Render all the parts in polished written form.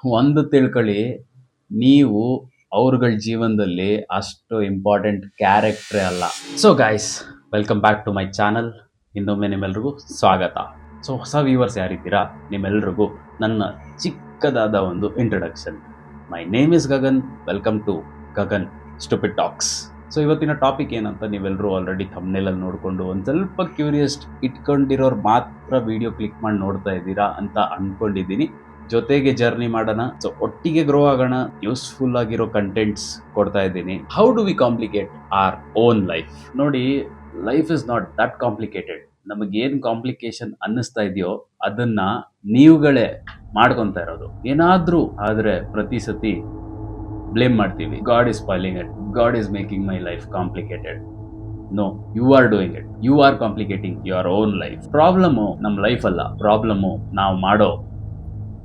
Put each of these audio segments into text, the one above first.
ಒಂದು ತಿಳ್ಕೊಳ್ಳಿ, ನೀವು ಅವ್ರಗಳ ಜೀವನದಲ್ಲಿ ಅಷ್ಟು ಇಂಪಾರ್ಟೆಂಟ್ ಕ್ಯಾರೆಕ್ಟ್ರೇ ಅಲ್ಲ. So guys, welcome back to my channel. ಇನ್ನೊಮ್ಮೆ ನಿಮ್ಮೆಲ್ರಿಗೂ ಸ್ವಾಗತ. ಸೊ ಹೊಸ ವ್ಯೂವರ್ಸ್ ಯಾರಿದ್ದೀರಾ, ನಿಮ್ಮೆಲ್ರಿಗೂ ನನ್ನ ಚಿಕ್ಕದಾದ ಒಂದು introduction. My name is Gagan. Welcome to Gagan stupid talks. So ಇವತ್ತಿನ ಟಾಪಿಕ್ ಏನಂತ ನೀವೆಲ್ಲರೂ ಆಲ್ರೆಡಿ ಥಂಬ್ನೇಲಲ್ಲಿ ನೋಡಿಕೊಂಡು ಒಂದು ಸ್ವಲ್ಪ ಕ್ಯೂರಿಯಸ್ ಇಟ್ಕೊಂಡಿರೋರು ಮಾತ್ರ ವಿಡಿಯೋ ಕ್ಲಿಕ್ ಮಾಡಿ ನೋಡ್ತಾ ಇದ್ದೀರಾ ಅಂತ ಅಂದ್ಕೊಂಡಿದ್ದೀನಿ. ಜೊತೆಗೆ ಜರ್ನಿ ಮಾಡೋಣ, ಸೊ ಒಟ್ಟಿಗೆ ಗ್ರೋ ಆಗೋಣ, ಯೂಸ್ಫುಲ್ ಆಗಿರೋ ಕಂಟೆಂಟ್ಸ್ ಕೊಡ್ತಾ ಇದ್ದೀನಿ. How do we complicate our own life? ನೋಡಿ, life is not that complicated. ನಮಗೇನು ಕಾಂಪ್ಲಿಕೇಶನ್ ಅನ್ನಿಸ್ತಾ ಇದೆಯೋ ಅದನ್ನ ನೀವುಗಳೇ ಮಾಡ್ಕೊತಾ ಇರೋದು. ಏನಾದ್ರೂ ಆದ್ರೆ ಪ್ರತಿ ಸತಿ ಬ್ಲೇಮ್ ಮಾಡ್ತೀವಿ. God is spoiling it, God is making my life complicated. No, you are doing it. You are complicating your own life. Problem ನಮ್ಮ ಲೈಫ್ ಅಲ್ಲ, ಪ್ರಾಬ್ಲಮ್ಮು ನಾವು ಮಾಡೋ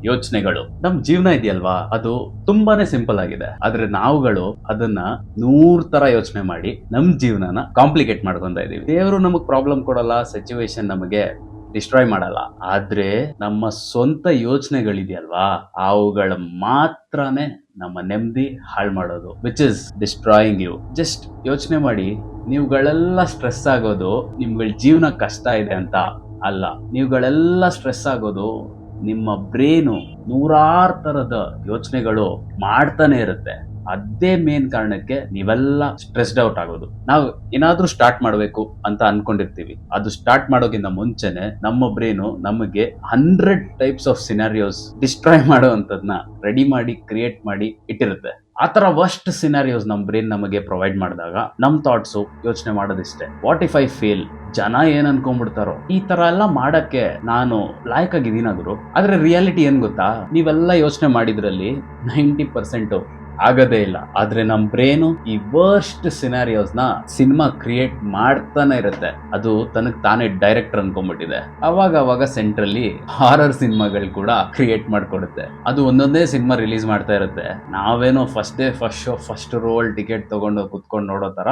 ಯೋಚನೆಗಳು. ನಮ್ ಜೀವನ ಇದೆಯಲ್ವಾ, ಅದು ತುಂಬಾನೇ ಸಿಂಪಲ್ ಆಗಿದೆ. ಆದ್ರೆ ನಾವುಗಳು ಅದನ್ನ 100 ತರ ಯೋಚನೆ ಮಾಡಿ ನಮ್ ಜೀವನನ ಕಾಂಪ್ಲಿಕೇಟ್ ಮಾಡ್ಕೊಂತ ಇದೀವಿ. ದೇವರು ನಮಗ್ ಪ್ರಾಬ್ಲಮ್ ಕೊಡಲ್ಲ, ಸಿಚುವೇಶನ್ ನಮಗೆ ಡಿಸ್ಟ್ರಾಯ್ ಮಾಡಲ್ಲ. ಆದ್ರೆ ನಮ್ಮ ಸ್ವಂತ ಯೋಚನೆಗಳಿದೆಯಲ್ವಾ, ಅವುಗಳ ಮಾತ್ರನೇ ನಮ್ಮ ನೆಮ್ಮದಿ ಹಾಳು ಮಾಡೋದು, which is destroying you. Just ಯೋಚನೆ ಮಾಡಿ, ನೀವುಗಳೆಲ್ಲ ಸ್ಟ್ರೆಸ್ ಆಗೋದು ನಿಮ್ಗಳ ಜೀವನ ಕಷ್ಟ ಇದೆ ಅಂತ ಅಲ್ಲ. ನೀವುಗಳೆಲ್ಲ ಸ್ಟ್ರೆಸ್ ಆಗೋದು ನಿಮ್ಮ ಬ್ರೇನು 100 ತರದ ಯೋಚನೆಗಳು ಮಾಡ್ತಾನೆ ಇರುತ್ತೆ. ಅದೇ ಮೇನ್ ಕಾರಣಕ್ಕೆ ನೀವೆಲ್ಲ ಸ್ಟ್ರೆಸ್ಡ್ ಔಟ್ ಆಗೋದು. ನಾವು ಏನಾದ್ರೂ ಸ್ಟಾರ್ಟ್ ಮಾಡಬೇಕು ಅಂತ ಅನ್ಕೊಂಡಿರ್ತೀವಿ. ಅದು ಸ್ಟಾರ್ಟ್ ಮಾಡೋಕ್ಕಿಂತ ಮುಂಚೆನೆ ನಮ್ಮ ಬ್ರೇನು ನಮಗೆ 100 ಟೈಪ್ಸ್ ಆಫ್ ಸಿನಾರಿಯೋಸ್ ಡಿಸ್ಟ್ರಾಯ್ ಮಾಡುವಂಥದ್ನ ರೆಡಿ ಮಾಡಿ ಕ್ರಿಯೇಟ್ ಮಾಡಿ ಇಟ್ಟಿರುತ್ತೆ. ಆ ತರ ವರ್ಸ್ಟ್ ಸಿನಾರಿಯೋಸ್ ನಮ್ಮ ಬ್ರೇನ್ ನಮಗೆ ಪ್ರೊವೈಡ್ ಮಾಡಿದಾಗ ನಮ್ ಥಾಟ್ಸು ಯೋಚನೆ ಮಾಡೋದಿಷ್ಟೇ. What if I fail? ಜನ ಏನ್ ಅನ್ಕೊಂಡ್ಬಿಡ್ತಾರೋ? ಈ ತರ ಎಲ್ಲ ಮಾಡಕ್ಕೆ ನಾನು ಲಾಯಕ್ ಆಗಿದ್ದೀನಾದ್ರು. ಆದ್ರೆ ರಿಯಾಲಿಟಿ ಏನ್ ಗೊತ್ತಾ, ನೀವೆಲ್ಲ ಯೋಚನೆ ಮಾಡಿದ್ರಲ್ಲಿ 90% ಆಗದೇ ಇಲ್ಲ. ಆದ್ರೆ ನಮ್ ಬ್ರೇನು ಈ ವರ್ಸ್ಟ್ ಸಿನಾರಿಯೋಸ್ ನ ಸಿನಿಮಾ ಕ್ರಿಯೇಟ್ ಮಾಡ್ತಾನೆ ಇರುತ್ತೆ. ಅದು ತನಗ್ ತಾನೇ ಡೈರೆಕ್ಟರ್ ಅನ್ಕೊಂಡ್ಬಿಟ್ಟಿದೆ. ಅವಾಗ ಸೆಂಟ್ರಲ್ಲಿ ಹಾರರ್ ಸಿನಿಮಾಗಳು ಕೂಡ ಕ್ರಿಯೇಟ್ ಮಾಡ್ಕೊಡುತ್ತೆ. ಅದು ಒಂದೊಂದೇ ಸಿನಿಮಾ ರಿಲೀಸ್ ಮಾಡ್ತಾ ಇರುತ್ತೆ. ನಾವೇನೋ first day first show first row ticket ತಗೊಂಡು ಕುತ್ಕೊಂಡು ನೋಡೋ ತರ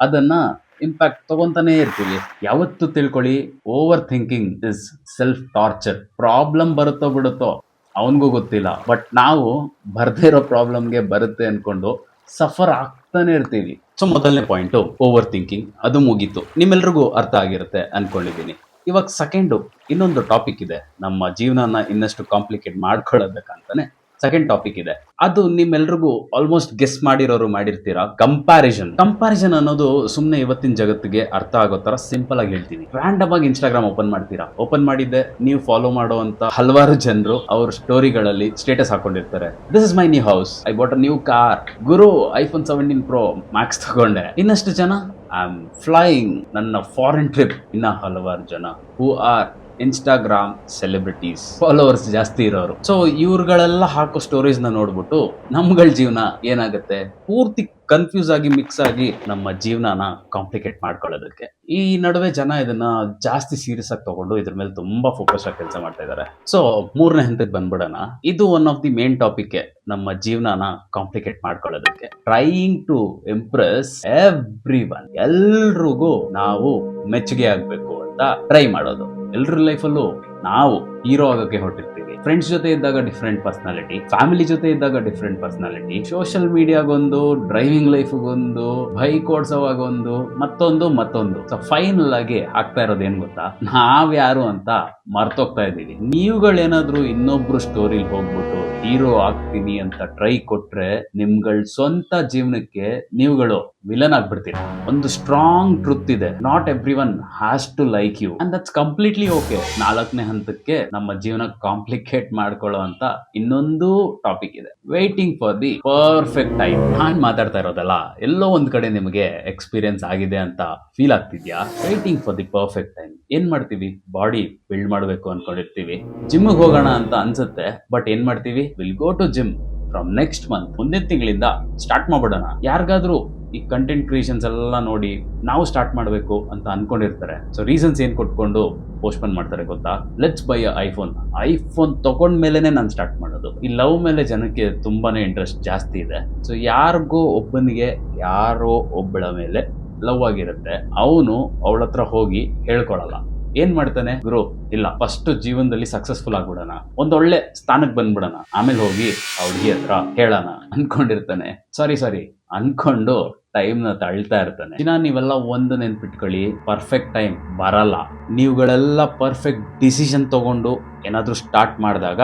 ಅದನ್ನ ಇಂಪ್ಯಾಕ್ಟ್ ತಗೊಂತಾನೆ ಇರ್ತೀವಿ. ಯಾವತ್ತು ತಿಳ್ಕೊಳ್ಳಿ, over thinking is self torture. Problem ಬರುತ್ತೋ ಬಿಡುತ್ತೋ ಅವನಿಗೂ ಗೊತ್ತಿಲ್ಲ, ಬಟ್ ನಾವು ಬರ್ದೇ ಇರೋ ಪ್ರಾಬ್ಲಮ್ಗೆ ಬರುತ್ತೆ ಅನ್ಕೊಂಡು ಸಫರ್ ಆಗ್ತಾನೆ ಇರ್ತೀವಿ. ಸೊ ಮೊದಲನೇ ಪಾಯಿಂಟು ಓವರ್ ಥಿಂಕಿಂಗ್, ಅದು ಮುಗೀತು, ನಿಮ್ಮೆಲ್ರಿಗೂ ಅರ್ಥ ಆಗಿರುತ್ತೆ ಅನ್ಕೊಂಡಿದ್ದೀನಿ. ಇವಾಗ ಸೆಕೆಂಡು ಇನ್ನೊಂದು ಟಾಪಿಕ್ ಇದೆ, ನಮ್ಮ ಜೀವನನ ಇನ್ನಷ್ಟು ಕಾಂಪ್ಲಿಕೇಟ್ ಮಾಡ್ಕೊಳ್ಳೋದಕ್ಕಂತಾನೆ ಸೆಕೆಂಡ್ ಟಾಪಿಕ್ ಇದೆ. ಅದು ನಿಮ್ಮೆಲ್ರಿಗೂ ಆಲ್ಮೋಸ್ಟ್ ಗೆಸ್ ಮಾಡಿರೋರು ಮಾಡಿರ್ತೀರಾ. ಕಂಪ್ಯಾರಿಸನ್ ಅನ್ನೋದು ಸುಮ್ಮನೆ ಇವತ್ತಿನ ಜಗತ್ತಿಗೆ ಅರ್ಥ ಆಗೋ ತರ ಸಿಂಪಲ್ ಆಗಿ ಹೇಳ್ತೀನಿ. ರ್ಯಾಂಡಮ್ ಆಗಿ ಇನ್ಸ್ಟಾಗ್ರಾಮ್ ಓಪನ್ ಮಾಡ್ತೀರಾ, ಓಪನ್ ಮಾಡಿದ್ದೆ ನೀವು ಫಾಲೋ ಮಾಡುವಂತ ಹಲವಾರು ಜನರು ಅವ್ರ ಸ್ಟೋರಿಗಳಲ್ಲಿ ಸ್ಟೇಟಸ್ ಹಾಕೊಂಡಿರ್ತಾರೆ. This is my new house, I bought a new car, ಗುರು iPhone 17 Pro Max ತಗೊಂಡೆ. ಇನ್ನಷ್ಟು ಜನ ಐ ಆಮ್ ಫ್ಲೈಯಿಂಗ್, ನನ್ನ ಫಾರಿನ್ ಟ್ರಿಪ್. ಇನ್ನ ಹಲವಾರು ಜನ who are Instagram celebrities, followers ಜಾಸ್ತಿ ಇರೋರು. ಸೊ ಇವ್ರುಗಳೆಲ್ಲ ಹಾಕೋ ಸ್ಟೋರೀಸ್ ನ ನೋಡ್ಬಿಟ್ಟು ನಮ್ಗಳ ಜೀವನ ಏನಾಗುತ್ತೆ, ಪೂರ್ತಿ ಕನ್ಫ್ಯೂಸ್ ಆಗಿ ಮಿಕ್ಸ್ ಆಗಿ ನಮ್ಮ ಜೀವನನ ಕಾಂಪ್ಲಿಕೇಟ್ ಮಾಡ್ಕೊಳ್ಳೋದಕ್ಕೆ. ಈ ನಡುವೆ ಜನ ಇದನ್ನ ಜಾಸ್ತಿ ಸೀರಿಯಸ್ ಆಗಿ ತಗೊಂಡು ಇದ್ರ ಮೇಲೆ ತುಂಬಾ ಫೋಕಸ್ ಆಗಿ ಕೆಲಸ ಮಾಡ್ತಾ ಇದ್ದಾರೆ. ಸೊ ಮೂರನೇ ಹಂತಕ್ಕೆ ಬಂದ್ಬಿಡೋಣ. ಇದು one of the main topic, ನಮ್ಮ ಜೀವನನ ಕಾಂಪ್ಲಿಕೇಟ್ ಮಾಡ್ಕೊಳ್ಳೋದಕ್ಕೆ. Trying to impress everyone. ಎಲ್ರಿಗೂ ನಾವು ಮೆಚ್ಚುಗೆ ಆಗ್ಬೇಕು ಅಂತ ಟ್ರೈ ಮಾಡೋದು. ಎಲ್ರ ಲೈಫಲ್ಲೂ ನಾವು ಹೀರೋ ಆಗೋಕೆ ಹೊರಟಿರ್ತೀವಿ. ಫ್ರೆಂಡ್ಸ್ ಜೊತೆ ಇದ್ದಾಗ ಡಿಫ್ರೆಂಟ್ ಪರ್ಸನಾಲಿಟಿ, ಫ್ಯಾಮಿಲಿ ಜೊತೆ ಇದ್ದಾಗ ಡಿಫ್ರೆಂಟ್ ಪರ್ಸನಾಲಿಟಿ, ಸೋಷಿಯಲ್ ಮೀಡಿಯಾಗೊಂದು, ಡ್ರೈವಿಂಗ್ ಲೈಫ್ಗೊಂದು, ಬೈಕ್ ಓಡಿಸೋವಾಗೊಂದು, ಮತ್ತೊಂದು. ಸೊ ಫೈನಲ್ ಆಗಿ ಆಗ್ತಾ ಇರೋದು ಏನ್ ಗೊತ್ತಾ, ನಾವ್ಯಾರು ಅಂತ ಮರ್ತೋಗ್ತಾ ಇದೀವಿ. ನೀವುಗಳೇನಾದ್ರೂ ಇನ್ನೊಬ್ರು ಸ್ಟೋರಿಲಿ ಹೋಗ್ಬಿಟ್ಟು ಹೀರೋ ಆಗ್ತೀನಿ ಅಂತ ಟ್ರೈ ಕೊಟ್ರೆ ನಿಮ್ಗಳ ಸ್ವಂತ ಜೀವನಕ್ಕೆ ನೀವುಗಳು ವಿಲನ್ ಆಗ್ಬಿಡ್ತೀರಿ. ಒಂದು ಸ್ಟ್ರಾಂಗ್ ಟ್ರುತ್ ಇದೆ, not everyone has to like you and that's completely okay. 4ನೇ ಹಂತಕ್ಕೆ ನಮ್ಮ ಜೀವನ ಕಾಂಪ್ಲಿಕೇಟ್ ಮಾಡ್ಕೊಳ್ಳೋ ಅಂತ ಇನ್ನೊಂದು ಟಾಪಿಕ್ ಇದೆ, waiting for the perfect time. ನಾನ್ ಮಾತಾಡ್ತಾ ಇರೋದಲ್ಲ, ಎಲ್ಲೋ ಒಂದ್ ಕಡೆ ನಿಮಗೆ ಎಕ್ಸ್ಪೀರಿಯನ್ಸ್ ಆಗಿದೆ ಅಂತ ಫೀಲ್ ಆಗ್ತಿದ್ಯಾ? Waiting for the perfect time. ಏನ್ ಮಾಡ್ತೀವಿ, ಬಾಡಿ ಬಿಲ್ಡ್ ಮಾಡ್ಬೇಕು ಅನ್ಕೊಂಡಿರ್ತೀವಿ, ಜಿಮ್ಗೆ ಹೋಗೋಣ ಅಂತ ಅನ್ಸುತ್ತೆ, ಬಟ್ ಏನ್ ಮಾಡ್ತೀವಿ, will go to gym from next month, ಮುಂದಿನ ತಿಂಗಳಿಂದ ಸ್ಟಾರ್ಟ್ ಮಾಡ್ಬಿಡೋಣ. ಯಾರಿಗಾದ್ರೂ ಈ ಕಂಟೆಂಟ್ ಕ್ರಿಯೇಷನ್ಸ್ ಎಲ್ಲ ನೋಡಿ ನಾವು ಸ್ಟಾರ್ಟ್ ಮಾಡಬೇಕು ಅಂತ ಅನ್ಕೊಂಡಿರ್ತಾರೆ. ಸೊ ರೀಸನ್ಸ್ ಏನ್ ಕೊಟ್ಕೊಂಡು ಪೋಸ್ಟ್ಪೋನ್ ಮಾಡ್ತಾರೆ ಗೊತ್ತಾ? ಲೆಟ್ಸ್ ಬೈ ಐಫೋನ್ ತಗೊಂಡ್ಮೇಲೆನೆ ನಾನು ಸ್ಟಾರ್ಟ್ ಮಾಡೋದು. ಈ ಲವ್ ಮೇಲೆ ಜನಕ್ಕೆ ತುಂಬಾನೇ ಇಂಟ್ರೆಸ್ಟ್ ಜಾಸ್ತಿ ಇದೆ. ಸೊ ಯಾರಿಗೋ ಒಬ್ಬನಿಗೆ ಯಾರೋ ಒಬ್ಬಳ ಮೇಲೆ ಲವ್ ಆಗಿರುತ್ತೆ, ಅವನು ಅವಳ ಹತ್ರ ಹೋಗಿ ಹೇಳ್ಕೊಳಲ್ಲ, ಏನ್ ಮಾಡ್ತಾನೆ ಗುರು, ಇಲ್ಲ ಫಸ್ಟ್ ಜೀವನದಲ್ಲಿ ಸಕ್ಸಸ್ಫುಲ್ ಆಗ್ಬಿಡೋಣ, ಒಂದೊಳ್ಳೆ ಸ್ಥಾನಕ್ಕೆ ಬಂದ್ಬಿಡೋಣ, ಆಮೇಲೆ ಹೋಗಿ ಆ ಹುಡುಗಿ ಹತ್ರ ಹೇಳೋಣ ಅನ್ಕೊಂಡಿರ್ತಾನೆ. ಸಾರಿ ಅನ್ಕೊಂಡು ಟೈಮ್ ನ ತಳ್ತಾ ಇರ್ತಾನೆ. ದಿನ ನೀವೆಲ್ಲ ಒಂದು ನೆನ್ಪಿಟ್ಕೊಳ್ಳಿ, ಪರ್ಫೆಕ್ಟ್ ಟೈಮ್ ಬರಲ್ಲ. ನೀವುಗಳೆಲ್ಲ ಪರ್ಫೆಕ್ಟ್ ಡಿಸಿಷನ್ ತಗೊಂಡು ಏನಾದ್ರೂ ಸ್ಟಾರ್ಟ್ ಮಾಡಿದಾಗ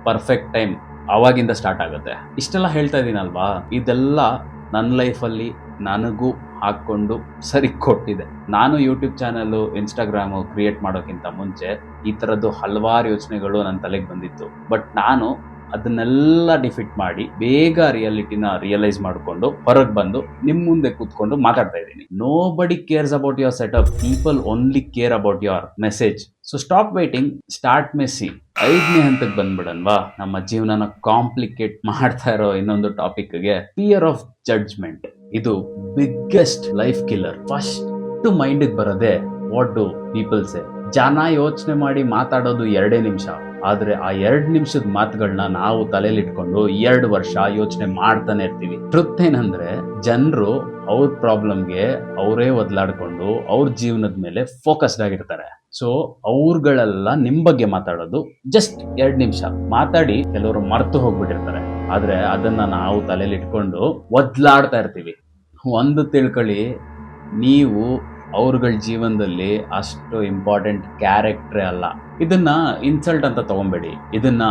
ಪರ್ಫೆಕ್ಟ್ ಟೈಮ್ ಅವಾಗಿಂದ ಸ್ಟಾರ್ಟ್ ಆಗುತ್ತೆ. ಇಷ್ಟೆಲ್ಲ ಹೇಳ್ತಾ ಇದೀನಲ್ವಾ, ಇದೆಲ್ಲ ನನ್ನ ಲೈಫಲ್ಲಿ ನನಗೂ ಹಾಕೊಂಡು ಸರಿ ಕೊಟ್ಟಿದೆ. ನಾನು ಯೂಟ್ಯೂಬ್ ಚಾನಲ್, ಇನ್ಸ್ಟಾಗ್ರಾಮು ಕ್ರಿಯೇಟ್ ಮಾಡೋಕ್ಕಿಂತ ಮುಂಚೆ ಈ ಥರದ್ದು ಹಲವಾರು ಯೋಚನೆಗಳು ನನ್ನ ತಲೆಗೆ ಬಂದಿತ್ತು. ಬಟ್ ನಾನು ಅದನ್ನೆಲ್ಲ ಡಿಫೀಟ್ ಮಾಡಿ ಬೇಗ ರಿಯಾಲಿಟಿನ ರಿಯಲೈಸ್ ಮಾಡಿಕೊಂಡು ಹೊರಗೆ ಬಂದು ನಿಮ್ಮ ಮುಂದೆ ಕೂತ್ಕೊಂಡು ಮಾತಾಡ್ತಾ ಇದ್ದೀನಿ. Nobody cares about your setup, people only care about your message. So stop waiting, start messy. 5ನೇ ಹಂತಕ್ಕೆ ಬಂದ್ಬಿಡನ್ವಾ, ನಮ್ಮ ಜೀವನನ ಕಾಂಪ್ಲಿಕೇಟ್ ಮಾಡ್ತಾ ಇರೋ ಇನ್ನೊಂದು ಟಾಪಿಕ್ಗೆ, ಫಿಯರ್ ಆಫ್ ಜಡ್ಜ್ಮೆಂಟ್. ಇದು ಬಿಗ್ಗೆಸ್ಟ್ ಲೈಫ್ ಕಿಲ್ಲರ್. ಫಸ್ಟ್ ಮೈಂಡಿಗೆ ಬರೋದೆ ವಾಟ್ ಡು ಪೀಪಲ್ ಸೇ. ಜನ ಯೋಚನೆ ಮಾಡಿ ಮಾತಾಡೋದು 2 ನಿಮಿಷ, ಆದ್ರೆ ಆ 2 ನಿಮಿಷದ ಮಾತುಗಳನ್ನ ನಾವು ತಲೆಯಲ್ಲಿ ಇಟ್ಕೊಂಡು 2 ವರ್ಷ ಯೋಚನೆ ಮಾಡ್ತಾನೆ ಇರ್ತೀವಿ. ಟ್ರುತ್ ಏನಂದ್ರೆ, ಜನರು ಅವ್ರ ಪ್ರಾಬ್ಲಮ್ಗೆ ಅವರೇ ಒದ್ಲಾಡ್ಕೊಂಡು ಅವ್ರ ಜೀವನದ ಮೇಲೆ ಫೋಕಸ್ಡ್ ಆಗಿರ್ತಾರೆ. ಸೊ ಅವ್ರುಗಳೆಲ್ಲ ನಿಮ್ ಬಗ್ಗೆ ಮಾತಾಡೋದು ಜಸ್ಟ್ 2 ನಿಮಿಷ ಮಾತಾಡಿ ಕೆಲವರು ಮರ್ತು ಹೋಗ್ಬಿಟ್ಟಿರ್ತಾರೆ. ಆದ್ರೆ ಅದನ್ನ ನಾವು ತಲೆಯಲ್ಲಿ ಇಟ್ಕೊಂಡು ಒದ್ಲಾಡ್ತಾ ಇರ್ತೀವಿ. ಒಂದು ತಿಳ್ಕೊಳ್ಳಿ, ನೀವು ಅವ್ರಗಳ ಜೀವನದಲ್ಲಿ ಅಷ್ಟು ಇಂಪಾರ್ಟೆಂಟ್ ಕ್ಯಾರೆಕ್ಟ್ರೇ ಅಲ್ಲ. ಇದನ್ನ ಇನ್ಸಲ್ಟ್ ಅಂತ ತಗೊಂಬೇಡಿ, ಇದನ್ನ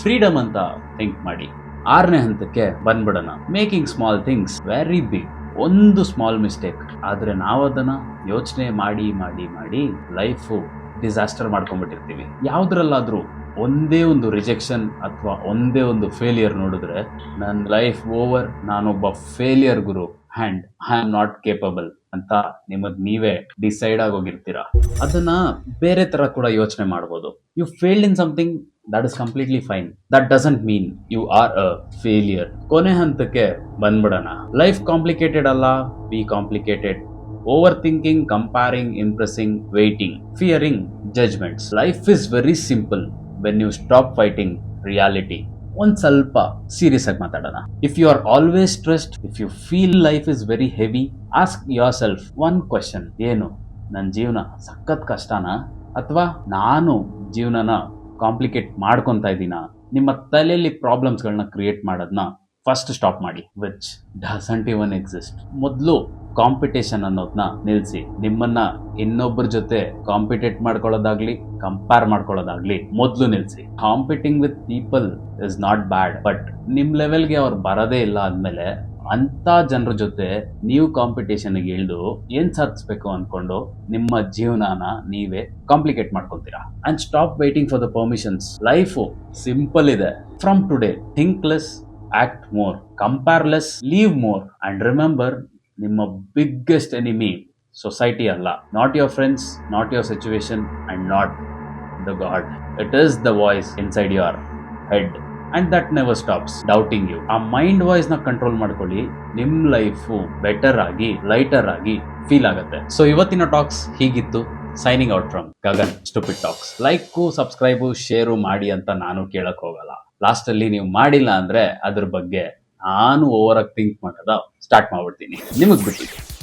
ಫ್ರೀಡಮ್ ಅಂತ ಥಿಂಕ್ ಮಾಡಿ. 6ನೇ ಹಂತಕ್ಕೆ ಬಂದ್ಬಿಡೋಣ, making small things very big. ಒಂದು ಸ್ಮಾಲ್ ಮಿಸ್ಟೇಕ್ ಆದ್ರೆ ನಾವು ಅದನ್ನ ಯೋಚನೆ ಮಾಡಿ ಮಾಡಿ ಮಾಡಿ ಲೈಫು ಡಿಸಾಸ್ಟರ್ ಮಾಡ್ಕೊಂಡ್ಬಿಟ್ಟಿರ್ತೀವಿ. ಯಾವ್ದ್ರಲ್ಲಾದ್ರೂ ಒಂದೇ ಒಂದು ರಿಜೆಕ್ಷನ್ ಅಥವಾ ಒಂದೇ ಒಂದು ಫೇಲಿಯರ್ ನೋಡಿದ್ರೆ, ನನ್ನ ಲೈಫ್ ಓವರ್, ನಾನೊಬ್ಬ failure Guru and I am not capable ಅಂತ ನಿಮಗ್ ನೀವೇ ಡಿಸೈಡ್ ಆಗೋಗಿರ್ತೀರಾ. ಅದನ್ನ ಬೇರೆ ತರ ಕೂಡ ಯೋಚನೆ ಮಾಡ್ಬೋದು. You failed in something, that is completely fine. That doesn't mean you are a failure. ಕೊನೆ ಹಂತಕ್ಕೆ ಬಂದ್ಬಿಡೋಣ. ಲೈಫ್ ಕಾಂಪ್ಲಿಕೇಟೆಡ್ ಅಲ್ಲ, be complicated. Overthinking, comparing, impressing, waiting, fearing judgements. Life is very simple when you stop fighting reality. ಒಂದ್ ಸ್ವಲ್ಪ serious ಆಗಿ ಮಾತಾಡೋಣ. If you are always stressed, if you feel life is very heavy, ask yourself one question. ಏನು ನನ್ನ ಜೀವನ ಸಖತ್ ಕಷ್ಟನಾ, ಅಥವಾ ನಾನು ಜೀವನನ ಕಾಂಪ್ಲಿಕೇಟ್ ಮಾಡ್ಕೊತಾ ಇದ್ದೀನಾ? ನಿಮ್ಮ ತಲೆಯಲ್ಲಿ ಪ್ರಾಬ್ಲಮ್ಸ್ಗಳನ್ನ ಕ್ರಿಯೇಟ್ ಮಾಡೋದನ್ನ ಫಸ್ಟ್ ಸ್ಟಾಪ್ ಮಾಡಿ, ವಿಚ್ ಡಸಂಟ್ ಇವನ್ ಎಕ್ಸಿಸ್ಟ್. ಮೊದಲು ಕಾಂಪಿಟೇಷನ್ ಅನ್ನೋದನ್ನ ನಿಲ್ಲಿಸಿ. ನಿಮ್ಮನ್ನ ಇನ್ನೊಬ್ಬರ ಜೊತೆ ಕಾಂಪಿಟೇಟ್ ಮಾಡ್ಕೊಳ್ಳೋದಾಗ್ಲಿ, ಕಂಪೇರ್ ಮಾಡ್ಕೊಳ್ಳೋದಾಗ್ಲಿ ಮೊದಲು ನಿಲ್ಲಿಸಿ. Competing with people is not bad, but ನಿಮ್ ಲೆವೆಲ್ಗೆ ಅವ್ರು ಬರೋದೇ ಇಲ್ಲ ಆದ್ಮೇಲೆ ಅಂತ ಜನರ ಜೊತೆ ನೀವು ಕಾಂಪಿಟೇಷನ್ಗೆ ಇಳಿದು ಏನ್ ಸಾಧಿಸ್ಬೇಕು ಅನ್ಕೊಂಡು ನಿಮ್ಮ ಜೀವನನ ನೀವೇ ಕಾಂಪ್ಲಿಕೇಟ್ ಮಾಡ್ಕೊತೀರಾ. And stop waiting for the permissions. Life simple ಇದೆ. From today think less, act more, compare less, live more. And remember, ನಿಮ್ಮ ಬಿಗ್ಗೆಸ್ಟ್ ಎನಿಮಿ ಸೊಸೈಟಿ ಅಲ್ಲ, not your friends, not your situation, and not the God. It is the voice inside your head, and that never stops doubting you. ಆ mind voice ನ control ಮಾಡ್ಕೊಳ್ಳಿ. ನಿಮ್ life better ಆಗಿ, lighter ಆಗಿ feel ಆಗುತ್ತೆ. So ಇವತ್ತಿನ talks ಹೀಗಿತ್ತು. Signing out from Gagan, stupid talks. Like, subscribe, share ಮಾಡಿ ಅಂತ ನಾನು ಕೇಳಕ್ ಹೋಗಲ್ಲ. ಲಾಸ್ಟ್ ಅಲ್ಲಿ ನೀವು ಮಾಡಿಲ್ಲ ಅಂದ್ರೆ ಅದ್ರ ಬಗ್ಗೆ ನಾನು ಓವರ್ ಆಗಿ ಥಿಂಕ್ ಮಾಡೋದ ಸ್ಟಾರ್ಟ್ ಮಾಡ್ಬಿಡ್ತೀನಿ. ನಿಮಗ್ ಬಿಟ್ಟಿದ್ದು.